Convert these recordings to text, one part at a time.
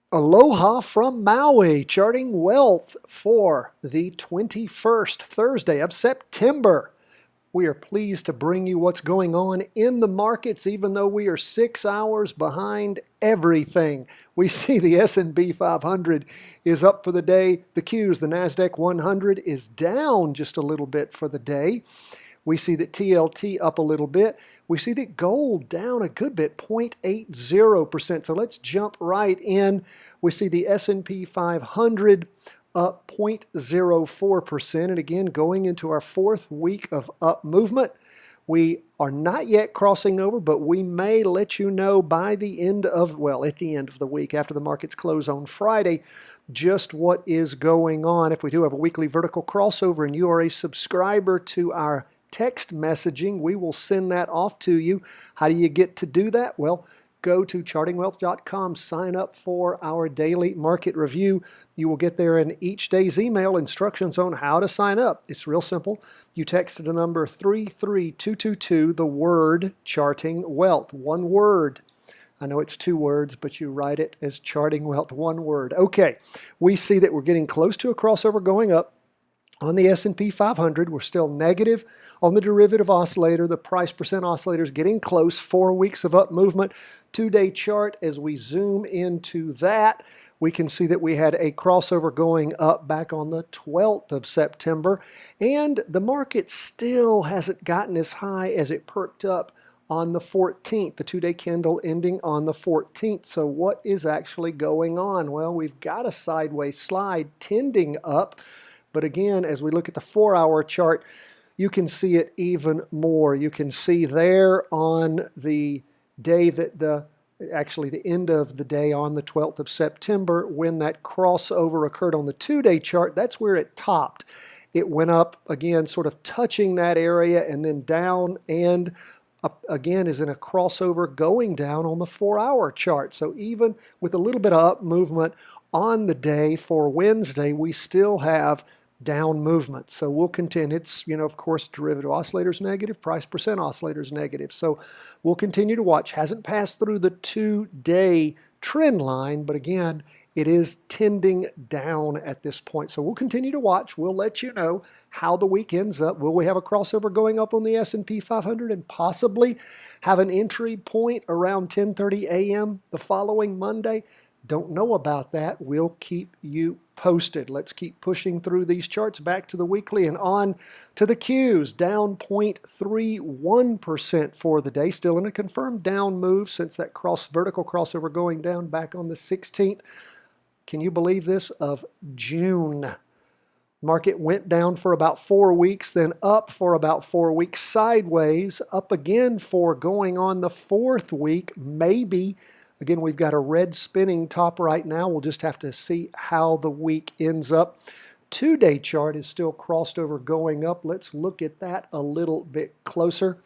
Aloha from Maui, charting wealth for the 21st Thursday of September. We are pleased to bring you what's going on in the markets, even though we are 6 hours behind everything. We see the S&P 500 is up for the day. The Qs, the NASDAQ 100, is down just a little bit for the day. We see that TLT up a little bit. We see that gold down a good bit, 0.80%. So let's jump right in. We see the S&P 500 up 0.04%. And again, going into our fourth week of up movement. We are not yet crossing over, but we may let you know by the end of, well, at the end of the week, after the markets close on Friday, just what is going on. If we do have a weekly vertical crossover and you are a subscriber to our text messaging, we will send that off to you. How do you get to do that? Well, go to chartingwealth.com, sign up for our daily market review. You will get there in each day's email instructions on how to sign up. It's real simple. You text the number 33222, the word charting wealth, one word. I know it's two words, but you write it as charting wealth, one word. Okay, we see that we're getting close to a crossover going up. On the S&P 500, we're still negative. On the derivative oscillator, the price percent oscillator is getting close. 4 weeks of up movement. 2-day chart, as we zoom into that, we can see that we had a crossover going up back on the 12th of September. And the market still hasn't gotten as high as it perked up on the 14th, the 2-day candle ending on the 14th. So what is actually going on? Well, we've got a sideways slide tending up. But again, as we look at the 4-hour chart, you can see it even more. You can see there on the day that actually the end of the day on the 12th of September, when that crossover occurred on the 2-day chart, that's where it topped. It went up again, sort of touching that area and then down, and up again is in a crossover going down on the 4-hour chart. So even with a little bit of up movement on the day for Wednesday, we still have down movement. So we'll contend it's, of course, derivative oscillators negative, price percent oscillators negative. So we'll continue to watch. Hasn't passed through the 2-day trend line, but again, it is tending down at this point. So we'll continue to watch. We'll let you know how the week ends up. Will we have a crossover going up on the S&P 500 and possibly have an entry point around 10:30 a.m. the following Monday? Don't know about that. We'll keep you posted. Let's keep pushing through these charts back to the weekly and on to the Qs. Down 0.31% for the day. Still in a confirmed down move since that vertical crossover going down back on the 16th. Can you believe this? Of June. Market went down for about 4 weeks, then up for about 4 weeks, sideways, up again for going on the 4th week, maybe. Again, we've got a red spinning top right now. We'll just have to see how the week ends up. 2-day chart is still crossed over going up. Let's look at that a little bit closer.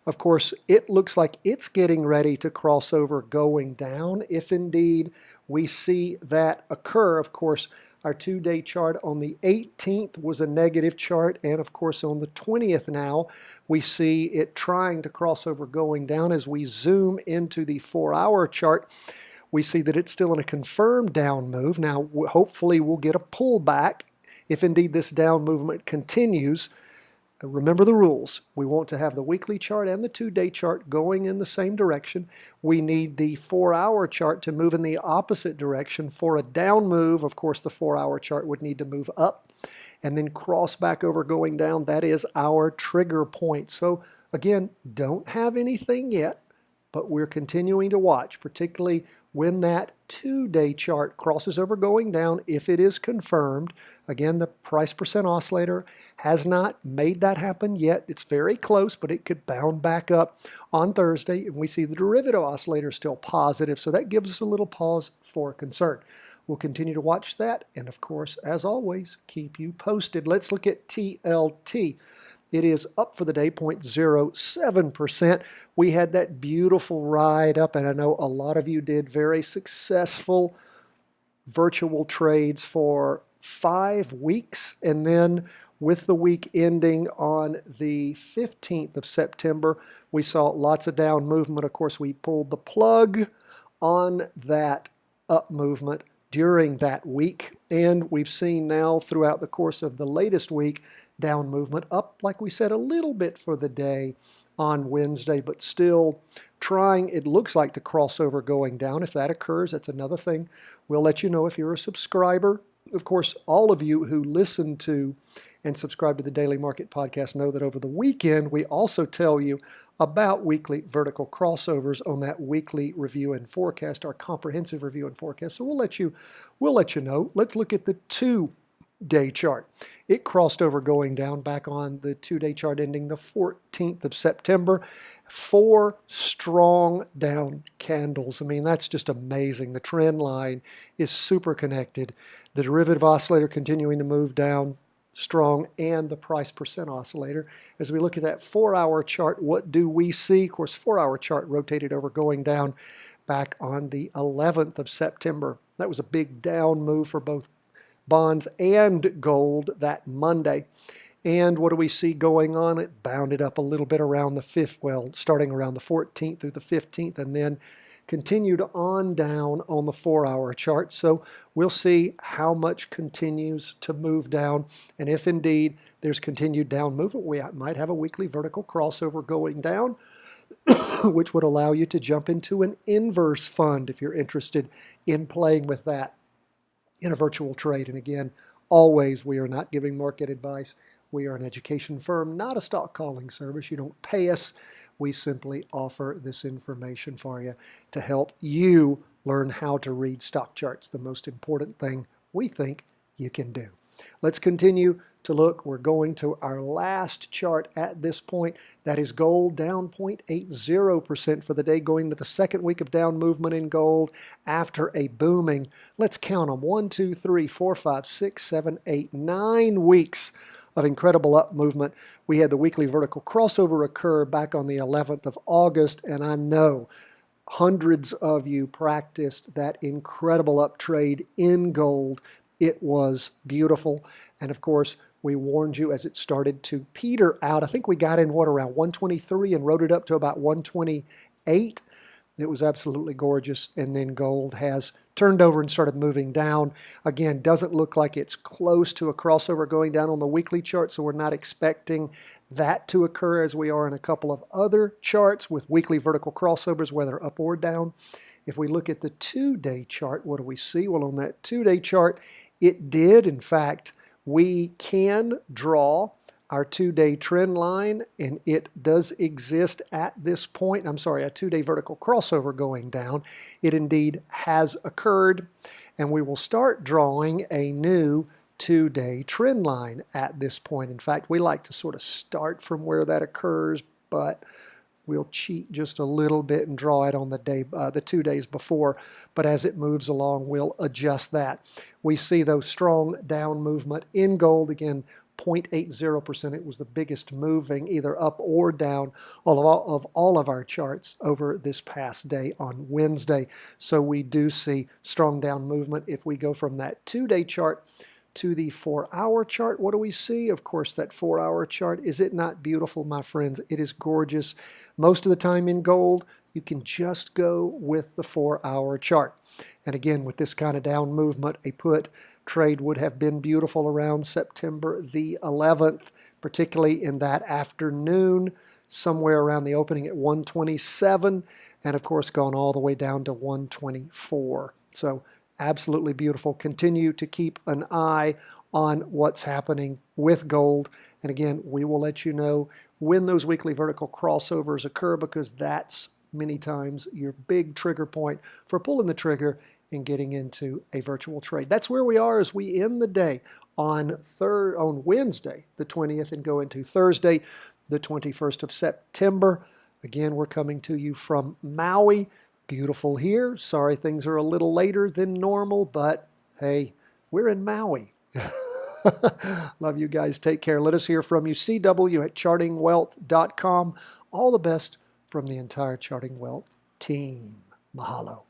Of course, it looks like it's getting ready to cross over going down. If indeed we see that occur, of course, our 2-day chart on the 18th was a negative chart, and of course on the 20th now, we see it trying to cross over going down. As we zoom into the 4-hour chart, we see that it's still in a confirmed down move. Now, hopefully we'll get a pullback if indeed this down movement continues. Remember the rules. We want to have the weekly chart and the 2-day chart going in the same direction. We need the 4-hour chart to move in the opposite direction. For a down move, of course, the 4-hour chart would need to move up and then cross back over going down. That is our trigger point. So again, don't have anything yet, but we're continuing to watch, particularly when that 2-day chart crosses over going down, if it is confirmed. Again, the price percent oscillator has not made that happen yet. It's very close, but it could bound back up on Thursday. And we see the derivative oscillator still positive, so that gives us a little pause for concern. We'll continue to watch that, and of course, as always, keep you posted. Let's look at TLT. It is up for the day, 0.07%. We had that beautiful ride up, and I know a lot of you did very successful virtual trades for 5 weeks. And then with the week ending on the 15th of September, we saw lots of down movement. Of course, we pulled the plug on that up movement during that week. And we've seen now throughout the course of the latest week, down movement up, like we said, a little bit for the day on Wednesday, but still trying, it looks like, to crossover going down. If that occurs, that's another thing. We'll let you know if you're a subscriber. Of course, all of you who listen to and subscribe to the Daily Market Podcast know that over the weekend, we also tell you about weekly vertical crossovers on that weekly review and forecast, our comprehensive review and forecast. So we'll let you know. Let's look at the 2-day chart. It crossed over going down back on the 2-day chart ending the 14th of September. 4 strong down candles. I mean, that's just amazing. The trend line is super connected. The derivative oscillator continuing to move down strong, and the price percent oscillator. As we look at that 4-hour chart, what do we see? Of course, 4-hour chart rotated over going down back on the 11th of September. That was a big down move for both bonds and gold that Monday. And what do we see going on? It bounded up a little bit around the 5th, well, starting around the 14th through the 15th, and then continued on down on the 4-hour chart. So we'll see how much continues to move down. And if indeed there's continued down movement, we might have a weekly vertical crossover going down, which would allow you to jump into an inverse fund if you're interested in playing with that in a virtual trade. And again, always, we are not giving market advice. We are an education firm, not a stock calling service. You don't pay us. We simply offer this information for you to help you learn how to read stock charts, the most important thing we think you can do. Let's continue to look. We're going to our last chart at this point. That is gold down 0.80% for the day, going to the second week of down movement in gold after a booming, let's count them, 1, 2, 3, 4, 5, 6, 7, 8, 9 weeks of incredible up movement. We had the weekly vertical crossover occur back on the 11th of August, and I know hundreds of you practiced that incredible up trade in gold. It was beautiful, and of course, we warned you as it started to peter out. I think we got in, around 123 and rode it up to about 128. It was absolutely gorgeous, and then gold has turned over and started moving down. Again, doesn't look like it's close to a crossover going down on the weekly chart, so we're not expecting that to occur as we are in a couple of other charts with weekly vertical crossovers, whether up or down. If we look at the 2-day chart, what do we see? Well, on that 2-day chart, it did, in fact, we can draw our 2-day trend line, and it does exist at this point. I'm sorry, a 2-day vertical crossover going down. It indeed has occurred, and we will start drawing a new 2-day trend line at this point. In fact, we like to sort of start from where that occurs, but we'll cheat just a little bit and draw it on the 2 days before. But as it moves along, we'll adjust that. We see those strong down movement in gold again. 0.80%. It was the biggest moving either up or down of all of our charts over this past day on Wednesday. So we do see strong down movement. If we go from that 2-day chart to the 4-hour chart, what do we see? Of course, that 4-hour chart, is it not beautiful, my friends? It is gorgeous. Most of the time in gold, you can just go with the 4-hour chart. And again, with this kind of down movement, a put trade would have been beautiful around September the 11th, particularly in that afternoon, somewhere around the opening at 127, and of course gone all the way down to 124. So absolutely beautiful. Continue to keep an eye on what's happening with gold. And again, we will let you know when those weekly vertical crossovers occur, because that's many times your big trigger point for pulling the trigger and getting into a virtual trade. That's where we are as we end the day on Wednesday, the 20th, and go into Thursday, the 21st of September. Again, we're coming to you from Maui. Beautiful here. Sorry things are a little later than normal, but hey, we're in Maui. Love you guys. Take care. Let us hear from you. CW@chartingwealth.com. All the best from the entire Charting Wealth team. Mahalo.